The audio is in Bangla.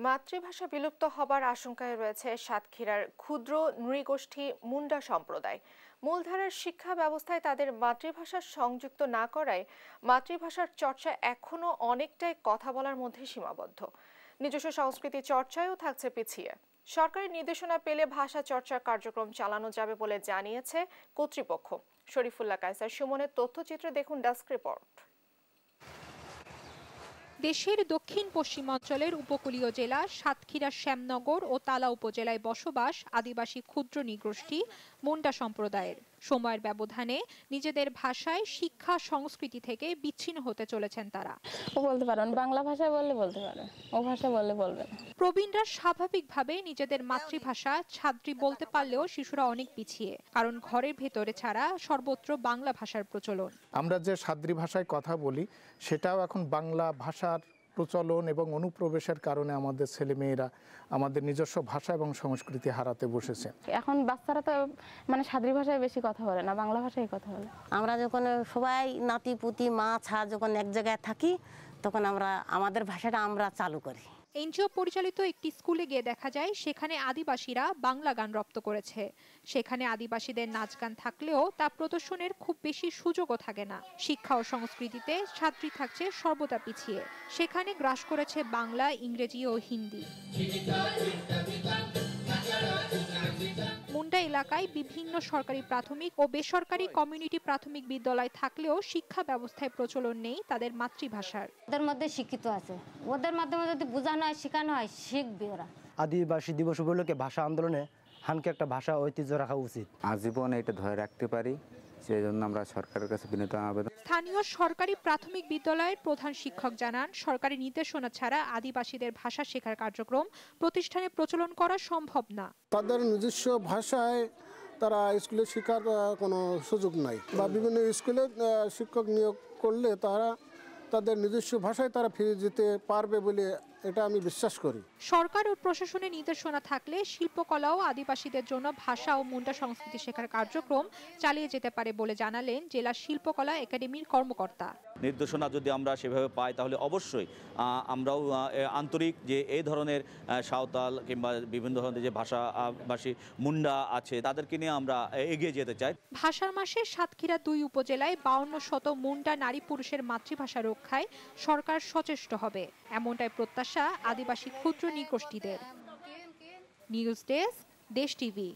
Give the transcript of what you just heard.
মাতৃভাষা বিলুপ্ত হবার আশঙ্কায় রয়েছে সাতক্ষীরার ক্ষুদ্র নৃগোষ্ঠী মুন্ডা সম্প্রদায়। মূলধারার শিক্ষা ব্যবস্থায় তাদের মাতৃভাষা সংযুক্ত না করায় মাতৃভাষার চর্চা এখনো অনেকটাই কথা বলার মধ্যে সীমাবদ্ধ। নিজস্ব সংস্কৃতি চর্চায়ও থাকছে পিছিয়ে। সরকারি নির্দেশনা পেলে ভাষা চর্চার কার্যক্রম চালানো যাবে বলে জানিয়েছে কর্তৃপক্ষ। শরীফুল্লাহ কায়সার সুমনের তথ্যচিত্রে দেখুন ডেস্ক রিপোর্ট। দেশের দক্ষিণ পশ্চিমাঞ্চলের উপকূলীয় জেলা সাতক্ষীরা, শ্যামনগর ও তালা উপজেলায় বসবাস আদিবাসী ক্ষুদ্র নৃগোষ্ঠী মুন্ডা সম্প্রদায়ের। সময়ের ব্যবধানে নিজেদের ভাষায় শিক্ষা সংস্কৃতি থেকে বিচ্ছিন্ন হতে চলেছেন তারা। ও বলতে পারেন, বাংলা ভাষায় বললে বলতে পারে, ও ভাষা বললে বলবে না। প্রবীণরা স্বাভাবিকভাবে নিজেদের মাতৃভাষা ছাত্রী বলতে পারলেও শিশুরা অনেক পিছিয়ে, কারণ ঘরের ভেতরে ছাড়া সর্বত্র বাংলা ভাষার প্রচলন। আমরা যে সাদ্রি ভাষায় কথা বলি সেটাও এখন বাংলা ভাষার প্রচলন এবং অনুপ্রবেশের কারণে আমাদের ছেলেমেয়েরা আমাদের নিজস্ব ভাষা এবং সংস্কৃতি হারাতে বসেছে। এখন বাচ্চারা তো মানে সাদ্রি ভাষায় বেশি কথা বলে না, বাংলা ভাষায় কথা বলে। আমরা যখন সবাই নাতি পুতি মা ছা যখন এক জায়গায় থাকি তখন আমরা আমাদের ভাষাটা আমরা চালু করি। এনজিও পরিচালিত একটি স্কুলে গিয়ে দেখা যায় সেখানে আদিবাসীরা বাংলা গান রপ্ত করেছে। সেখানে আদিবাসীদের নাচ গান থাকলেও তা প্রদর্শনের খুব বেশি সুযোগও থাকে না। শিক্ষা ও সংস্কৃতিতে ছাত্রী থাকছে সর্বদা পিছিয়ে। সেখানে গ্রাস করেছে বাংলা, ইংরেজি ও হিন্দি। মুন্ডা এলাকায় বিভিন্ন সরকারি প্রাথমিক ও বেসরকারি কমিউনিটি প্রাথমিক বিদ্যালয় থাকলেও শিক্ষা ব্যবস্থায় প্রচলন নেই তাদের মাতৃভাষার। ওদের মধ্যে শিক্ষিত আছে, ওদের মাধ্যমে যদি বোঝানো হয় শেখানো হয় শিখবে ওরা। আদিবাসী দিবস উপলক্ষে ভাষা আন্দোলনে হানকে একটা ভাষা ঐতিহ্য রাখা উচিত। আজীবন এটা ধরে রাখতে পারি, সেই জন্য আমরা সরকারের কাছে বিনীত আবেদন। স্থানীয় সরকারি প্রাথমিক বিদ্যালয়ের প্রধান শিক্ষক জানান, সরকারি নির্দেশনা ছাড়া আদিবাসীদের ভাষা শেখার কার্যক্রম প্রতিষ্ঠানে প্রচলন করা সম্ভব না। তাদের নিজস্ব ভাষায় তারা স্কুলে শেখার কোনো সুযোগ নাই, বা বিভিন্ন স্কুলে শিক্ষক নিয়োগ করলে তারা তাদের নিজস্ব ভাষায় তারা ফিরে যেতে পারবে বলে এটা আমি বিশ্বাস করি। সরকার ও প্রশাসনের নির্দেশনা থাকলে শিল্পকলা ও আদিবাসীদের জন্য ভাষা ও মুন্ডা সংস্কৃতি শেখার কার্যক্রম চালিয়ে যেতে পারে বলে জানালেন জেলা শিল্পকলা একাডেমির কর্মকর্তা। নির্দেশনা যদি আমরা সেভাবে পাই তাহলে অবশ্যই আমরাও আন্তরিক যে এই ধরনের সাঁওতাল কিংবা বিভিন্ন ধরনের যে ভাষাভাষী মুন্ডা আছে তাদেরকে নিয়ে আমরা এগিয়ে যেতে চাই। ভাষার মাসে সাতক্ষীরা ২ উপজেলায় ৫২শত মুন্ডা নারী পুরুষের মাতৃভাষা রক্ষায় সরকার সচেষ্ট হবে, এমনটাই প্রত্যাশা আদিবাসী ক্ষুদ্র নৃগোষ্ঠীদের। নিউজ ডেস্ক, দেশ টিভি।